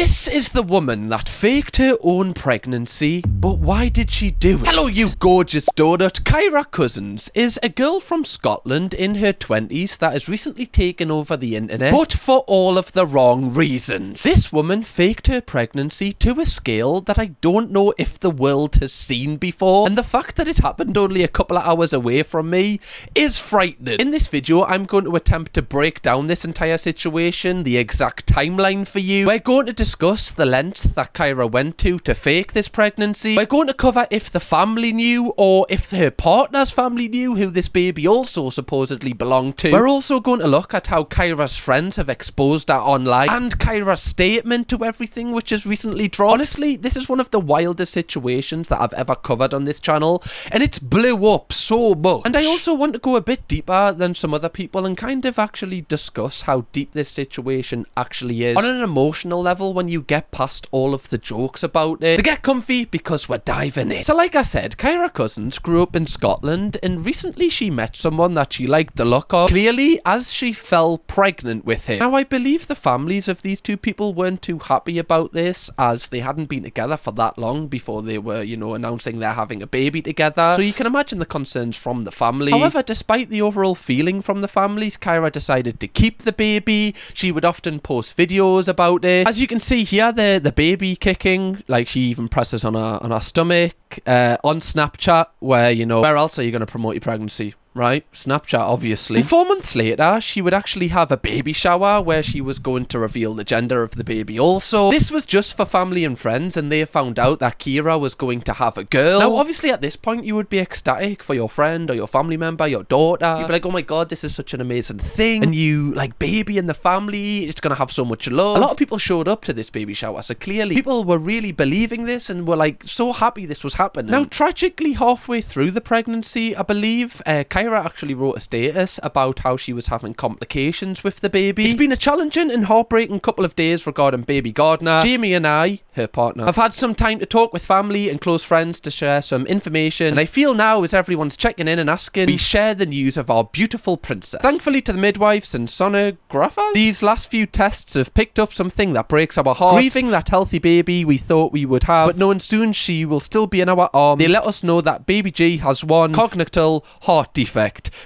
This is the woman that faked her own pregnancy, but why did she do it? Hello, you gorgeous donut. Kyra Cousins is a girl from Scotland in her 20s that has recently taken over the internet, but for all of the wrong reasons. This woman faked her pregnancy to a scale that I don't know if the world has seen before, and the fact that it happened only a couple of hours away from me is frightening. In this video, I'm going to attempt to break down this entire situation, the exact timeline for you. We're going to discuss the lengths that Kyra went to fake this pregnancy. We're going to cover if the family knew or if her partner's family knew who this baby also supposedly belonged to. We're also going to look at how Kyra's friends have exposed her online and Kyra's statement to everything which has recently dropped. Honestly, this is one of the wildest situations that I've ever covered on this channel, and it's blew up so much. And I also want to go a bit deeper than some other people and kind of actually discuss how deep this situation actually is on an emotional level when you get past all of the jokes about it. So get comfy because we're diving in. So like I said, Kyra Cousins grew up in Scotland, and recently she met someone that she liked the look of, clearly as she fell pregnant with him. Now I believe the families of these two people weren't too happy about this, as they hadn't been together for that long before they were, you know, announcing they're having a baby together. So you can imagine the concerns from the family. However, despite the overall feeling from the families, Kyra decided to keep the baby. She would often post videos about it. As you can see here, the baby kicking, like she even presses on her stomach, on Snapchat, where, you know, where else are you going to promote your pregnancy? Right? Snapchat, obviously. And 4 months later, she would actually have a baby shower where she was going to reveal the gender of the baby also. This was just for family and friends, and they found out that Kyra was going to have a girl. Now, obviously, at this point, you would be ecstatic for your friend or your family member, your daughter. You'd be like, oh my god, this is such an amazing thing. And you, like, baby in the family, it's going to have so much love. A lot of people showed up to this baby shower, so clearly people were really believing this and were, like, so happy this was happening. Now, tragically, halfway through the pregnancy, I believe, Kyra actually wrote a status about how she was having complications with the baby. It's been a challenging and heartbreaking couple of days regarding baby Gardner. Jamie and I, her partner, have had some time to talk with family and close friends to share some information, and I feel now as everyone's checking in and asking, we share the news of our beautiful princess. Thankfully to the midwives and sonographers, these last few tests have picked up something that breaks our hearts. Grieving that healthy baby we thought we would have, but knowing soon she will still be in our arms, they let us know that baby G has one congenital heart defect.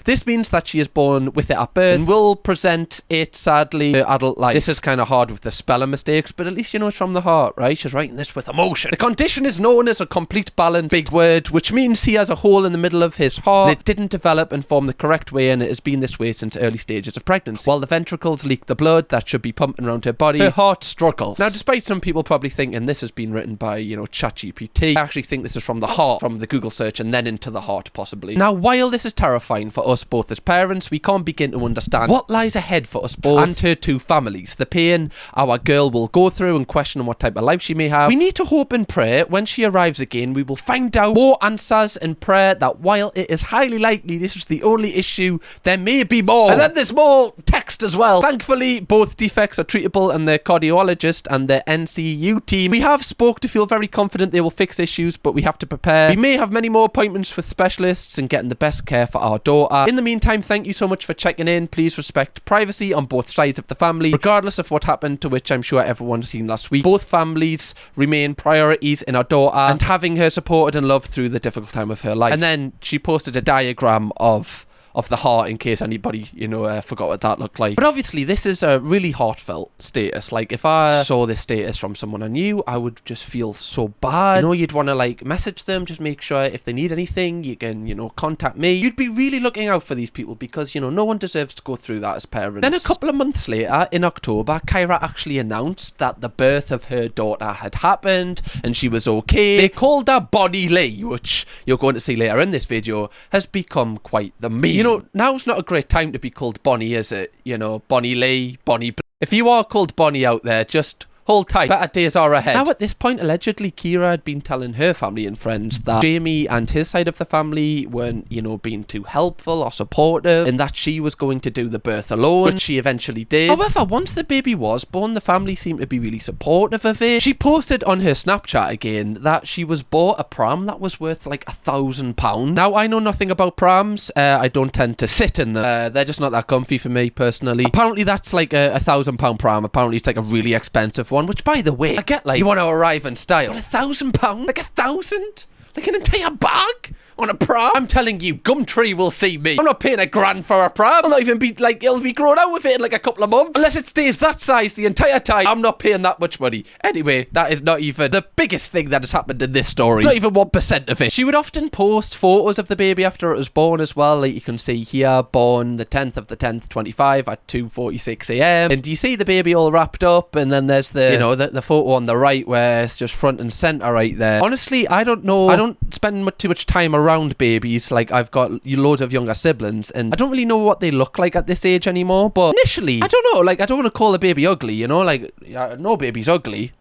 This means that she is born with it at birth and will present it, sadly, to adult life. This is kind of hard with the spelling mistakes, but at least you know it's from the heart, right? She's writing this with emotion. The condition is known as a complete balance, big word, which means he has a hole in the middle of his heart, and it didn't develop and form the correct way, and it has been this way since early stages of pregnancy. While the ventricles leak the blood that should be pumping around her body, her heart struggles. Now, despite some people probably thinking this has been written by, you know, ChatGPT, I actually think this is from the heart, from the Google search, and then into the heart, possibly. Now, while this is terrifying for us both as parents, we can't begin to understand what lies ahead for us both and her two families, the pain our girl will go through and question what type of life she may have. We need to hope and pray when she arrives again we will find out more answers and pray that while it is highly likely this is the only issue, there may be more. And then there's more text as well. Thankfully, both defects are treatable, and their cardiologist and their NCU team we have spoke to feel very confident they will fix issues, but we have to prepare. We may have many more appointments with specialists and getting the best care for our daughter. In the meantime, thank you so much for checking in. Please respect privacy on both sides of the family, regardless of what happened, to which I'm sure everyone's seen last week. Both families remain priorities in our daughter and having her supported and loved through the difficult time of her life. And then she posted a diagram of the heart in case anybody, you know, forgot what that looked like. But obviously this is a really heartfelt status. Like, if I saw this status from someone I knew, I would just feel so bad. You know, you'd want to, like, message them, just make sure if they need anything, you can, you know, contact me. You'd be really looking out for these people because, you know, no one deserves to go through that as parents. Then a couple of months later, in October, Kyra actually announced that the birth of her daughter had happened and she was okay. They called her Bonnie Leigh, which you're going to see later in this video has become quite the meme. You know, now's not a great time to be called Bonnie, is it? You know, Bonnie Leigh, Bonnie... If you are called Bonnie out there, just hold tight. Better days are ahead. Now, at this point, allegedly, Kyra had been telling her family and friends that Jamie and his side of the family weren't, you know, being too helpful or supportive, and that she was going to do the birth alone, which she eventually did. However, once the baby was born, the family seemed to be really supportive of it. She posted on her Snapchat again that she was bought a pram that was worth like £1,000. Now, I know nothing about prams. I don't tend to sit in them. They're just not that comfy for me, personally. Apparently, that's like a £1,000 pram. Apparently, it's like a really expensive one, which, by the way, I get, like, you want to arrive in style. But £1,000? Like 1,000? Like an entire bag? On a pram? I'm telling you, Gumtree will see me. I'm not paying £1,000 for a pram. I'll not even be, like, it'll be grown out with it in, like, a couple of months. Unless it stays that size the entire time, I'm not paying that much money. Anyway, that is not even the biggest thing that has happened in this story. Not even 1% of it. She would often post photos of the baby after it was born as well. Like you can see here, born the 10th of the 10th, 25 at 2:46 a.m. And you see the baby all wrapped up, and then there's the, you know, the photo on the right where it's just front and center right there. Honestly, I don't know. I don't spend too much time around babies. Like, I've got loads of younger siblings, and I don't really know what they look like at this age anymore. But initially, I don't know, like, I don't want to call a baby ugly, you know, like, no baby's ugly.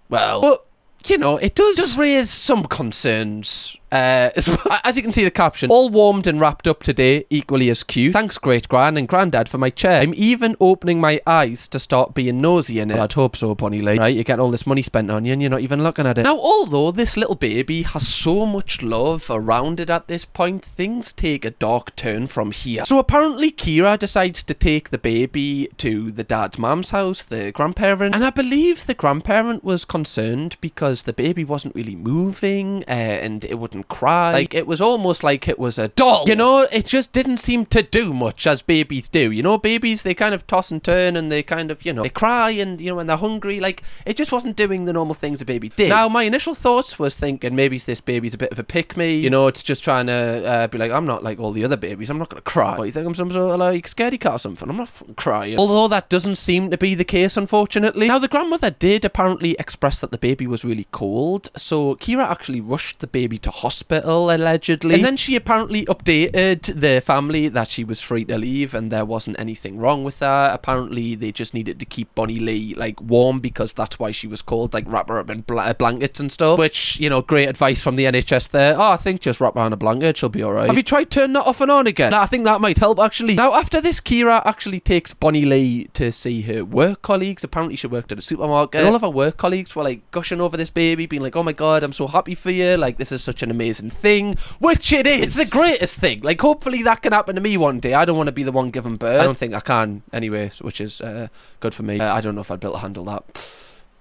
Well, but, you know, it does raise some concerns. As you can see the caption, all warmed and wrapped up today, equally as cute. Thanks great gran and granddad for my chair. I'm even opening my eyes to start being nosy in it. Well, I'd hope so, Bonnie Leigh. Right, you get all this money spent on you and you're not even looking at it. Now, although this little baby has so much love around it at this point, things take a dark turn from here. So apparently Kira decides to take the baby to the dad's mum's house, the grandparent, and I believe the grandparent was concerned because the baby wasn't really moving and it wouldn't cry. Like, it was almost like it was a doll. You know, it just didn't seem to do much as babies do. You know, babies, they kind of toss and turn and they kind of, you know, they cry and, you know, when they're hungry, like, it just wasn't doing the normal things a baby did. Now, my initial thoughts was thinking maybe this baby's a bit of a pick-me. You know, it's just trying to be like, I'm not like all the other babies. I'm not going to cry. What, you think I'm some sort of, like, scaredy cat or something? I'm not fucking crying. Although that doesn't seem to be the case, unfortunately. Now, the grandmother did apparently express that the baby was really cold, so Kira actually rushed the baby to hospital, allegedly, and then she apparently updated the family that she was free to leave and there wasn't anything wrong with her. Apparently they just needed to keep Bonnie Leigh, like, warm because that's why she was cold, like wrap her up in blankets and stuff, which, you know, great advice from the NHS there. Oh, I think just wrap her in a blanket, she'll be alright. Have you tried turning that off and on again? No, I think that might help, actually. Now, after this, Kira actually takes Bonnie Leigh to see her work colleagues. Apparently she worked at a supermarket and all of her work colleagues were, like, gushing over this baby, being like, oh my god, I'm so happy for you, like, this is such an amazing thing, which it is. It's the greatest thing. Like, hopefully that can happen to me one day. I don't want to be the one giving birth. I don't think I can anyway, which is good for me. I don't know if I'd be able to handle that.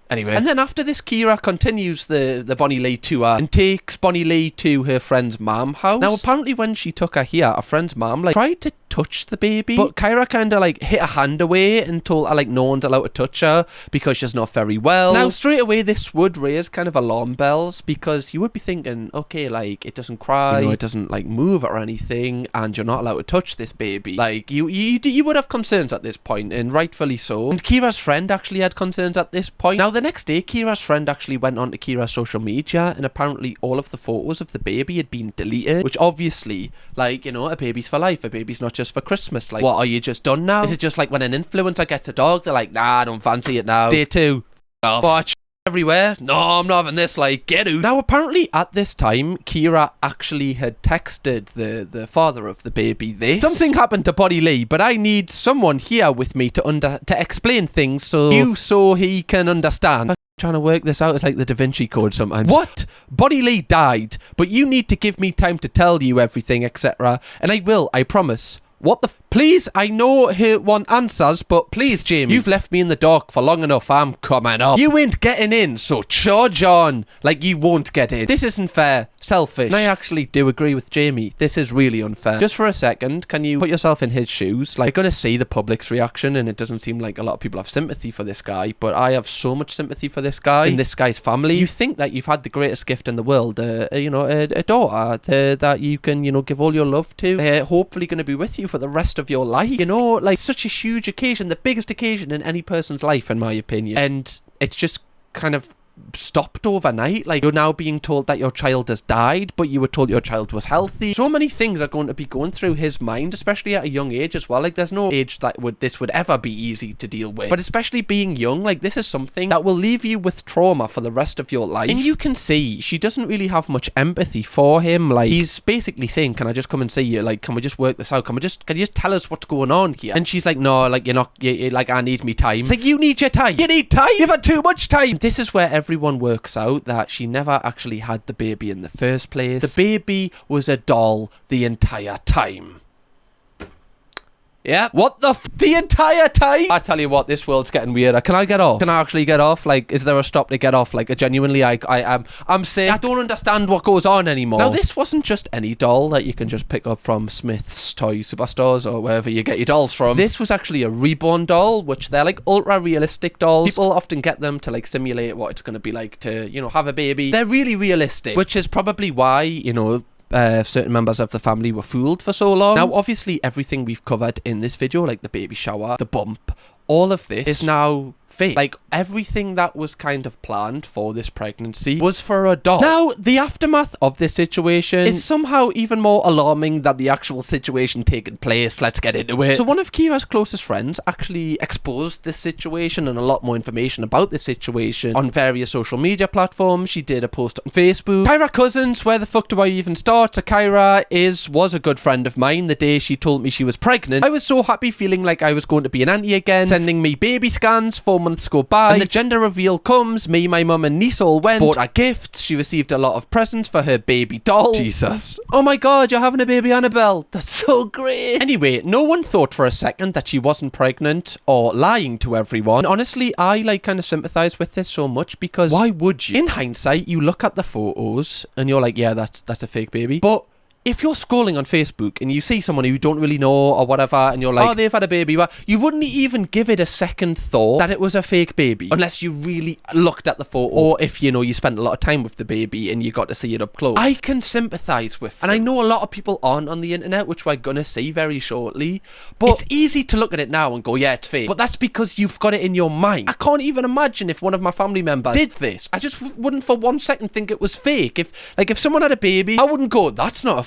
Anyway, and then after this, Kira continues the Bonnie Leigh tour and takes Bonnie Leigh to her friend's mum's house. Now, apparently when she took her here, her friend's mum, like, tried to touch the baby, but Kira kind of, like, hit her hand away and told her, like, no one's allowed to touch her because she's not very well. Now, straight away, this would raise kind of alarm bells because you would be thinking, okay, like, it doesn't cry, you know, it doesn't, like, move or anything, and you're not allowed to touch this baby. Like, you would have concerns at this point, and rightfully so. And Kira's friend actually had concerns at this point. Now, the next day, Kira's friend actually went onto Kira's social media, and apparently all of the photos of the baby had been deleted, which obviously, like, you know, a baby's for life. A baby's not just for Christmas. Like, what, are you just done now? Is it just like when an influencer gets a dog, they're like, nah, I don't fancy it now. Day 2. Oh, watch everywhere. No, I'm not having this, like, get out. Now, apparently at this time, Kira actually had texted the father of the baby this. Something happened to Bonnie Leigh, but I need someone here with me to explain things so he can understand. I'm trying to work this out. It's like the Da Vinci Code sometimes. What? Bonnie Leigh died, but you need to give me time to tell you everything, etc. And I will, I promise. What the please, I know who want answers, but please, Jamie, you've left me in the dark for long enough. I'm coming up. You ain't getting in, so charge on. Like, you won't get in. This isn't fair. Selfish. And I actually do agree with Jamie. This is really unfair. Just for a second, can you put yourself in his shoes? Like, you're gonna see the public's reaction, and it doesn't seem like a lot of people have sympathy for this guy, but I have so much sympathy for this guy and this guy's family. You think that you've had the greatest gift in the world, you know, a daughter that you can, you know, give all your love to, hopefully gonna be with you for the rest of your life, you know, like, such a huge occasion, the biggest occasion in any person's life, in my opinion, and it's just kind of stopped overnight. Like, you're now being told that your child has died, but you were told your child was healthy. So many things are going to be going through his mind, especially at a young age as well. Like, there's no age that this would ever be easy to deal with, but especially being young, like, this is something that will leave you with trauma for the rest of your life. And you can see she doesn't really have much empathy for him. Like, he's basically saying, can I just come and see you? Like, can we just work this out? Can you just tell us what's going on here? And she's like, no, like, like, I need me time. It's like, you need your time. You need time. You've had too much time. This is where everyone works out that she never actually had the baby in the first place. The baby was a doll the entire time. Yeah. What the entire time? I tell you what, this world's getting weirder. Can I get off? Can I actually get off? Like, is there a stop to get off? Like, genuinely, I'm saying I don't understand what goes on anymore. Now, this wasn't just any doll that you can just pick up from Smith's Toy Superstores or wherever you get your dolls from. This was actually a reborn doll, which they're like ultra realistic dolls. People often get them to like simulate what it's going to be like to, you know, have a baby. They're really realistic, which is probably why, you know, certain members of the family were fooled for so long. Now, obviously, everything we've covered in this video, like the baby shower, the bump, all of this is now fake. Like, everything that was kind of planned for this pregnancy was for a doll. Now, the aftermath of this situation is somehow even more alarming than the actual situation taking place. Let's get into it. So one of Kira's closest friends actually exposed this situation and a lot more information about this situation on various social media platforms. She did a post on Facebook. Kyra Cousins, where the fuck do I even start? So Kyra was a good friend of mine. The day she told me she was pregnant, I was so happy, feeling like I was going to be an auntie again, sending me baby scans. 4 months go by, and the gender reveal comes. Me, my mum and niece all went, bought her gifts. She received a lot of presents for her baby doll. Jesus. Oh my god, you're having a baby Annabelle. That's so great. Anyway, no one thought for a second that she wasn't pregnant or lying to everyone. And honestly, I like kind of sympathize with this so much, because why would you? In hindsight, you look at the photos and you're like, yeah, that's a fake baby. But if you're scrolling on Facebook and you see someone who you don't really know or whatever, and you're like, oh, they've had a baby, well, you wouldn't even give it a second thought that it was a fake baby unless you really looked at the photo, or if, you know, you spent a lot of time with the baby and you got to see it up close. I can sympathize with them. And I know a lot of people aren't on the internet, which we're gonna see very shortly, but it's easy to look at it now and go, yeah, it's fake. But that's because you've got it in your mind. I can't even imagine if one of my family members did this. I just wouldn't for 1 second think it was fake. If someone had a baby, I wouldn't go, that's not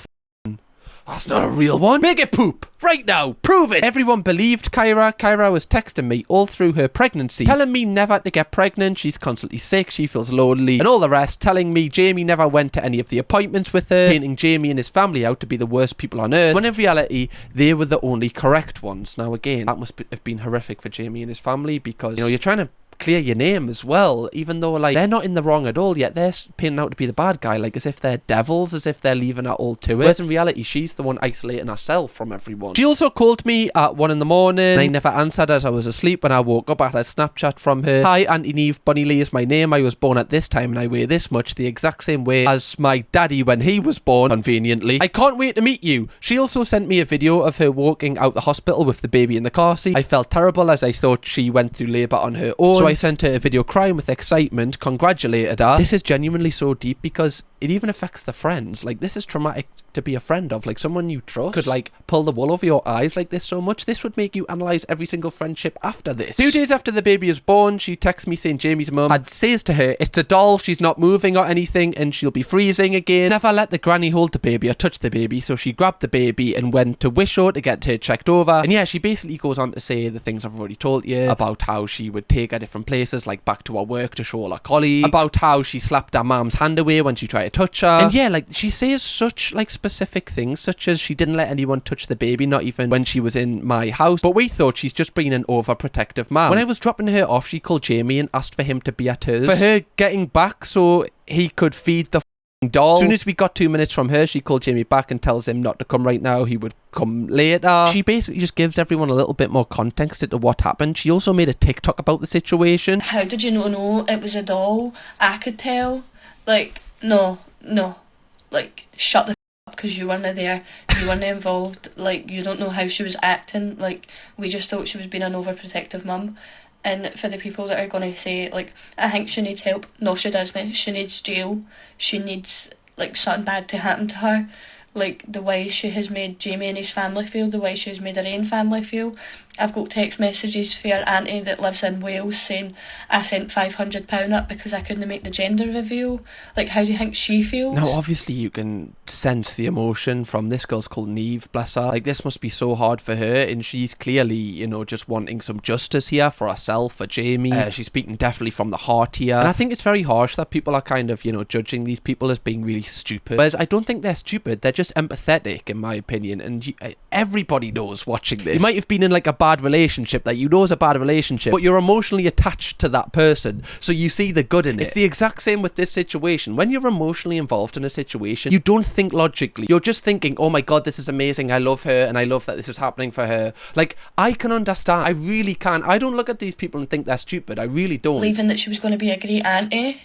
a real one. Make it poop. Right now. Prove it. Everyone believed Kyra. Kyra was texting me all through her pregnancy, telling me never to get pregnant. She's constantly sick. She feels lonely. And all the rest. Telling me Jamie never went to any of the appointments with her. Painting Jamie and his family out to be the worst people on earth, when in reality, they were the only correct ones. Now, again, that must have been horrific for Jamie and his family, because, you know, you're trying to clear your name as well, even though, like, they're not in the wrong at all, yet they're painting out to be the bad guy, like as if they're devils, as if they're leaving her all to it, whereas in reality she's the one isolating herself from everyone. She also called me at 1 in the morning. I never answered as I was asleep. When I woke up, I had a Snapchat from her. Hi, Auntie Neve, Bunny Leigh is my name. I was born at this time and I weigh this much, the exact same way as my daddy when he was born, conveniently. I can't wait to meet you. She also sent me a video of her walking out the hospital with the baby in the car seat. I felt terrible, as I thought she went through labour on her own, so I sent her a video crying with excitement, congratulated her. This is genuinely so deep, because it even affects the friends. Like, this is traumatic to be a friend of. Like, someone you trust could, like, pull the wool over your eyes like this so much. This would make you analyse every single friendship after this. 2 days after the baby is born, she texts me saying Jamie's mum had says to her, it's a doll, she's not moving or anything, and she'll be freezing again. Never let the granny hold the baby or touch the baby, so she grabbed the baby and went to Wisho to get her checked over. And yeah, she basically goes on to say the things I've already told you, about how she would take her different places, like back to her work to show all her colleagues, about how she slapped her mum's hand away when she tried to touch her. And yeah, like, she says such, like, specific things, such as she didn't let anyone touch the baby, not even when she was in my house. But we thought she's just being an overprotective mum. When I was dropping her off, she called Jamie and asked for him to be at hers, for her getting back so he could feed the doll. As soon as we got 2 minutes from her, she called Jamie back and tells him not to come right now, he would come later. She basically just gives everyone a little bit more context into what happened. She also made a TikTok about the situation. How did you not know it was a doll? I could tell. Like, no, like, shut the up, because you weren't there, you weren't involved, like, you don't know how she was acting, like, we just thought she was being an overprotective mum. And for the people that are going to say, like, I think she needs help, no, she doesn't. She needs jail. She needs, like, something bad to happen to her. Like, the way she has made Jamie and his family feel, the way she has made her own family feel. I've got text messages for her auntie that lives in Wales saying, I sent £500 up because I couldn't make the gender reveal. Like, how do you think she feels? Now, obviously, you can sense the emotion from this girl's called Neve, bless her. Like, this must be so hard for her, and she's clearly, you know, just wanting some justice here for herself, for Jamie. She's speaking definitely from the heart here. And I think it's very harsh that people are kind of, you know, judging these people as being really stupid. Whereas I don't think they're stupid, they're just empathetic, in my opinion. And everybody knows watching this. You might have been in, like, a bad bad relationship that you know is a bad relationship, but you're emotionally attached to that person, so you see the good in it. It's the exact same with this situation. When you're emotionally involved in a situation, you don't think logically. You're just thinking, oh my god, this is amazing, I love her, and I love that this is happening for her. Like, I can understand, I really can. I don't look at these people and think they're stupid, I really don't. Believing that she was going to be a great auntie.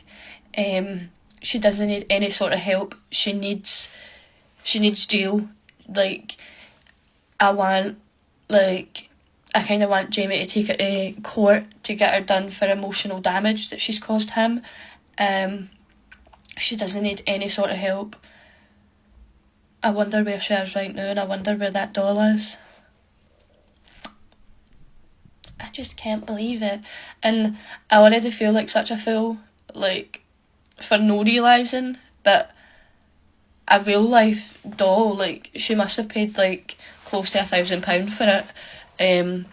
She doesn't need any sort of help. She needs Jill. Like, I kind of want Jamie to take it to court to get her done for emotional damage that she's caused him. She doesn't need any sort of help. I wonder where she is right now, and I wonder where that doll is. I just can't believe it. And I already feel like such a fool, like, for no realising, but a real life doll, like, she must have paid like close to £1,000 for it.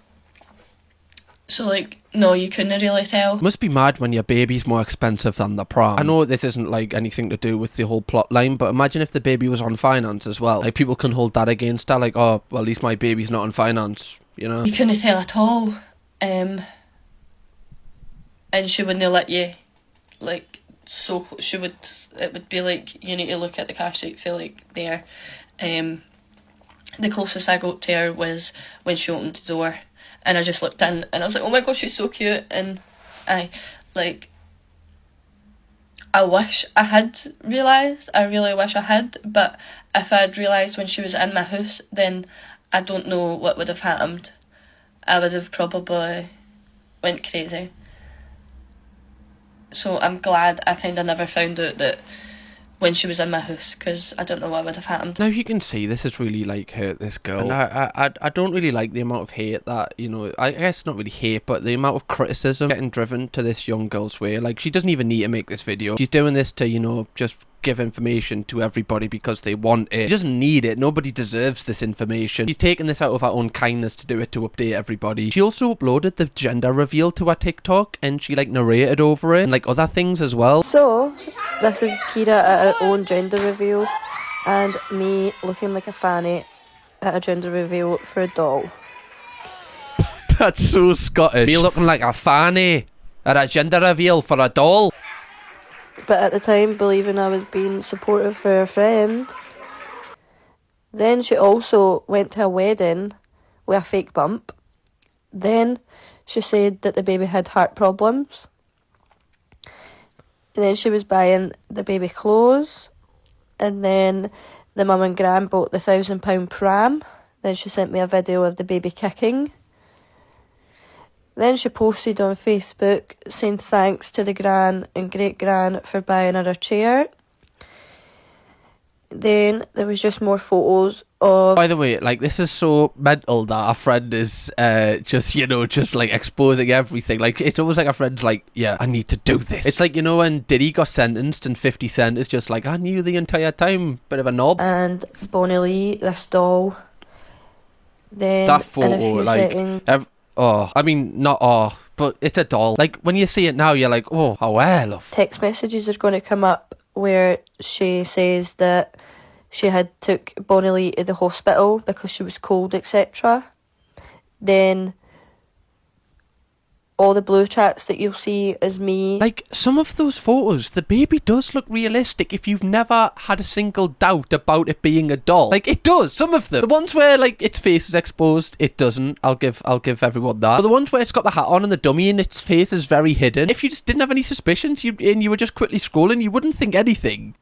So like, no, you couldn't really tell. Must be mad when your baby's more expensive than the pram. I know this isn't like anything to do with the whole plot line, but imagine if the baby was on finance as well. Like, people can hold that against her, like, oh, well, at least my baby's not on finance, you know? You couldn't tell at all. And she wouldn't let you, like, so it would be like, you need to look at the car seat for like there. The closest I got to her was when she opened the door, and I just looked in and I was like, oh my god, she's so cute. And I wish I had realised, I really wish I had, but if I had realised when she was in my house, then I don't know what would have happened. I would have probably went crazy. So I'm glad I kind of never found out that when she was in my house, because I don't know what would have happened. Now you can see this has really like hurt this girl, and I don't really like the amount of hate that, you know, I guess not really hate, but the amount of criticism getting driven to this young girl's way. Like, she doesn't even need to make this video. She's doing this to, you know, just give information to everybody because they want it. She doesn't need it. Nobody deserves this information. She's taking this out of her own kindness to do it, to update everybody. She also uploaded the gender reveal to her TikTok, and she like narrated over it and like other things as well. So this is Kira at her own gender reveal, and me looking like a fanny at a gender reveal for a doll. That's so Scottish. Me looking like a fanny at a gender reveal for a doll. But at the time, believing I was being supportive for a friend. Then she also went to a wedding with a fake bump. Then she said that the baby had heart problems. And then she was buying the baby clothes. And then the mum and gran bought the £1,000 pram. Then she sent me a video of the baby kicking. Then she posted on Facebook saying thanks to the gran and great gran for buying her a chair. Then there was just more photos of... By the way, like, this is so mental that a friend is just, you know, just like exposing everything. Like, it's almost like a friend's like, yeah, I need to do this. It's like, you know, when Diddy got sentenced and 50 Cent is just like, I knew the entire time, bit of a knob. And Bonnie Leigh, this doll. Then that photo, like, oh, I mean, not oh, but it's a doll. Like, when you see it now, you're like, oh, how well. Text messages are going to come up where she says that she had took Bonnie Leigh to the hospital because she was cold, etc. Then all the blue chats that you'll see is me. Like, some of those photos, the baby does look realistic if you've never had a single doubt about it being a doll. Like, it does, some of them. The ones where, like, its face is exposed, it doesn't. I'll give everyone that. But the ones where it's got the hat on and the dummy and its face is very hidden, if you just didn't have any suspicions and you were just quickly scrolling, you wouldn't think anything.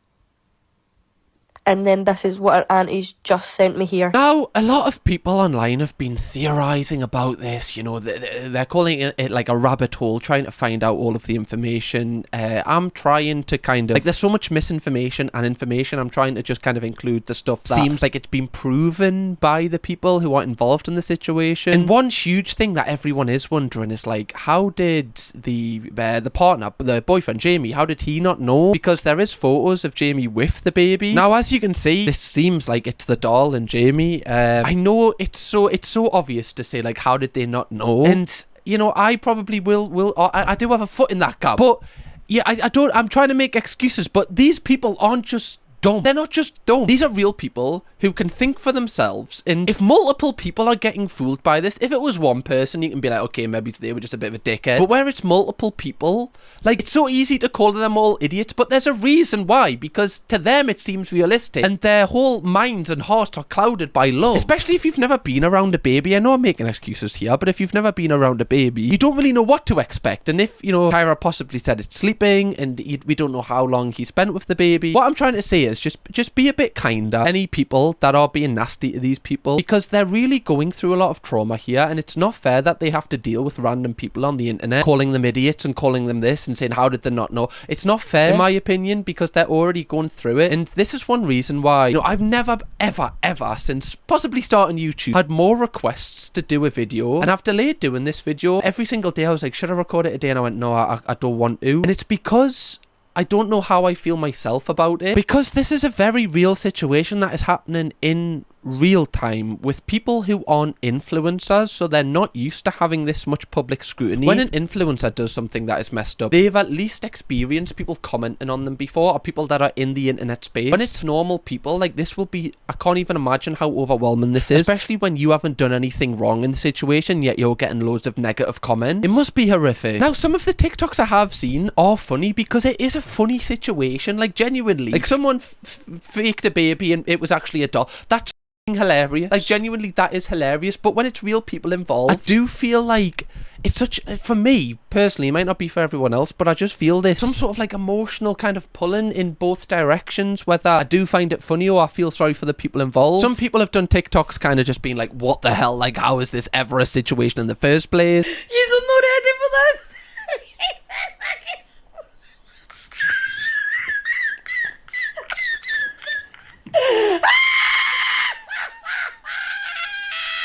And then this is what her aunties just sent me here. Now, a lot of people online have been theorising about this, you know, they're calling it like a rabbit hole, trying to find out all of the information. I'm trying to kind of, like, there's so much misinformation and information, I'm trying to just kind of include the stuff that seems like it's been proven by the people who are involved in the situation. And one huge thing that everyone is wondering is, like, how did the partner, the boyfriend, Jamie, how did he not know? Because there is photos of Jamie with the baby. Now, as you can see, this seems like it's the doll and Jamie. I know it's so obvious to say, like, how did they not know? And, you know, I probably will I do have a foot in that camp, but yeah, I'm trying to make excuses, but these people aren't just dumb. They're not just dumb. These are real people who can think for themselves. And if multiple people are getting fooled by this, if it was one person, you can be like, okay, maybe they were just a bit of a dickhead. But where it's multiple people, like, it's so easy to call them all idiots, but there's a reason why. Because to them, it seems realistic. And their whole minds and hearts are clouded by love. Especially if you've never been around a baby. I know I'm making excuses here, but if you've never been around a baby, you don't really know what to expect. And if, you know, Kyra possibly said it's sleeping and we don't know how long he spent with the baby, what I'm trying to say is just be a bit kinder. Any people that are being nasty to these people, because they're really going through a lot of trauma here, and it's not fair that they have to deal with random people on the internet calling them idiots and calling them this and saying, how did they not know? It's not fair, in my opinion, because they're already going through it. And this is one reason why, you know, I've never, ever, since possibly starting YouTube, had more requests to do a video, and I've delayed doing this video. Every single day I was like, should I record it today? And I went, no, I don't want to. And it's because I don't know how I feel myself about it, because this is a very real situation that is happening in real time with people who aren't influencers, so they're not used to having this much public scrutiny. When an influencer does something that is messed up, they've at least experienced people commenting on them before, or people that are in the internet space. When it's normal people, like, this will be, I can't even imagine how overwhelming this is, especially when you haven't done anything wrong in the situation, yet you're getting loads of negative comments. It must be horrific. Now, some of the TikToks I have seen are funny because it is a funny situation, like, genuinely. Like, someone faked a baby and it was actually a doll. That's hilarious. Like, genuinely, that is hilarious. But when it's real people involved, I do feel like it's such, for me personally, it might not be for everyone else, but I just feel this some sort of like emotional kind of pulling in both directions, whether I do find it funny or I feel sorry for the people involved. Some people have done TikToks kind of just being like, what the hell, like, how is this ever a situation in the first place? You're not ready for this.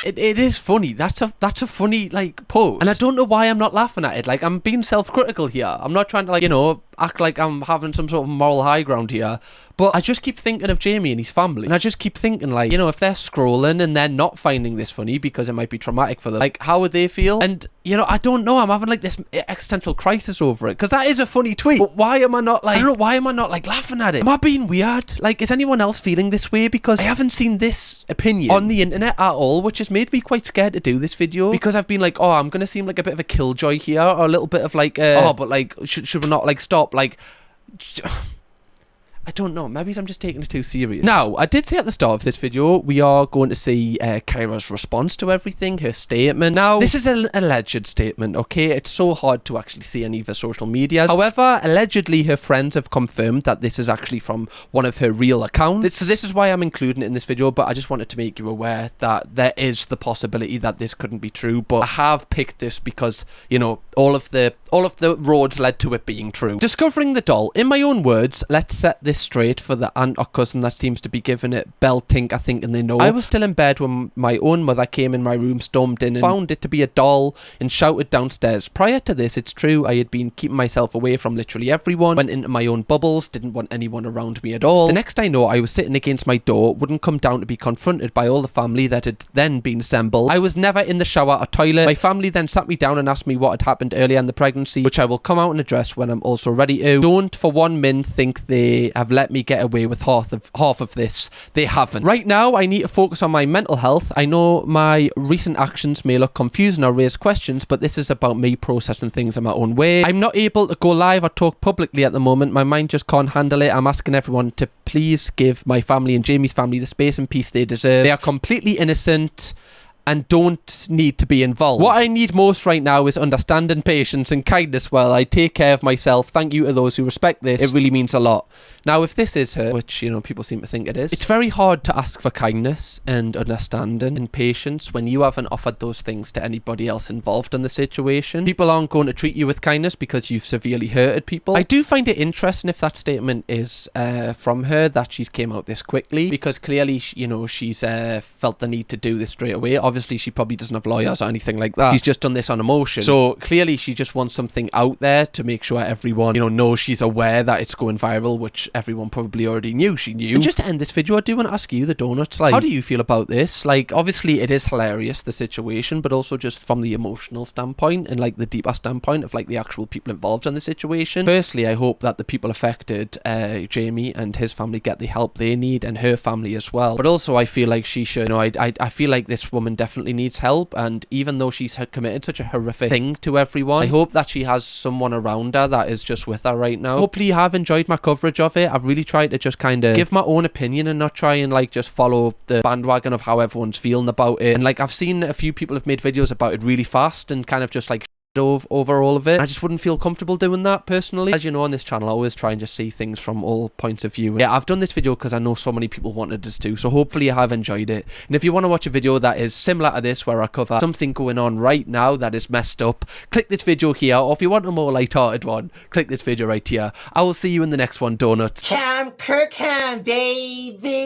It is funny. That's a funny, like, post. And I don't know why I'm not laughing at it. Like, I'm being self-critical here. I'm not trying to, like, you know, act like I'm having some sort of moral high ground here. But I just keep thinking of Jamie and his family. And I just keep thinking, like, you know, if they're scrolling and they're not finding this funny because it might be traumatic for them, like, how would they feel? And, you know, I don't know. I'm having, like, this existential crisis over it. Because that is a funny tweet. But why am I not, like, I don't know, why am I not, like, laughing at it? Am I being weird? Like, is anyone else feeling this way? Because I haven't seen this opinion on the internet at all, which has made me quite scared to do this video. Because I've been like, oh, I'm going to seem like a bit of a killjoy here. Or a little bit of, like, oh, but, like, should we not, like, stop? Like, I don't know, maybe I'm just taking it too serious. Now, I did say at the start of this video, we are going to see Kyra's response to everything, her statement. Now, this is an alleged statement, okay? It's so hard to actually see any of her social medias. However, allegedly, her friends have confirmed that this is actually from one of her real accounts. So this is why I'm including it in this video, but I just wanted to make you aware that there is the possibility that this couldn't be true, but I have picked this because, you know, all of the roads led to it being true. Discovering the doll. In my own words, let's set this straight for the aunt or cousin that seems to be giving it bell tink, I think, and they know. I was still in bed when my own mother came in my room, stormed in, and found it to be a doll and shouted downstairs. Prior to this, it's true, I had been keeping myself away from literally everyone, went into my own bubbles, didn't want anyone around me at all. The next I know, I was sitting against my door, wouldn't come down to be confronted by all the family that had then been assembled. I was never in the shower or toilet. My family then sat me down and asked me what had happened earlier in the pregnancy, which I will come out and address when I'm also ready to. Don't for one minute think they have let me get away with half of this. They haven't. Right now, I need to focus on my mental health. I know my recent actions may look confusing or raise questions, but this is about me processing things in my own way. I'm not able to go live or talk publicly at the moment. My mind just can't handle it. I'm asking everyone to please give my family and Jamie's family the space and peace they deserve. They are completely innocent and don't need to be involved. What I need most right now is understanding, patience and kindness while I take care of myself. Thank you to those who respect this. It really means a lot. Now, if this is her, which, you know, people seem to think it is, it's very hard to ask for kindness and understanding and patience when you haven't offered those things to anybody else involved in the situation. People aren't going to treat you with kindness because you've severely hurted people. I do find it interesting if that statement is from her, that she's came out this quickly, because clearly, you know, she's felt the need to do this straight away. obviously she probably doesn't have lawyers or anything like that. She's just done this on emotion. So clearly she just wants something out there to make sure everyone, you know, knows she's aware that it's going viral, which everyone probably already knew she knew. And just to end this video, I do want to ask you, the donuts, like, how do you feel about this? Like, obviously it is hilarious, the situation, but also just from the emotional standpoint and like the deeper standpoint of like the actual people involved in the situation. Firstly, I hope that the people affected, Jamie and his family, get the help they need, and her family as well. But also I feel like she should, you know, I feel like this woman definitely needs help, and even though she's committed such a horrific thing to everyone, I hope that she has someone around her that is just with her right now. Hopefully you have enjoyed my coverage of it. I've really tried to just kind of give my own opinion and not try and like just follow the bandwagon of how everyone's feeling about it. And like, I've seen a few people have made videos about it really fast and kind of just like over all of it. I just wouldn't feel comfortable doing that personally. As you know, on this channel I always try and just see things from all points of view. Yeah, I've done this video because I know so many people wanted us to, so hopefully you have enjoyed it. And if you want to watch a video that is similar to this, where I cover something going on right now that is messed up, click this video here, or if you want a more light-hearted one, click this video right here. I will see you in the next one, donuts. Kirkham, baby!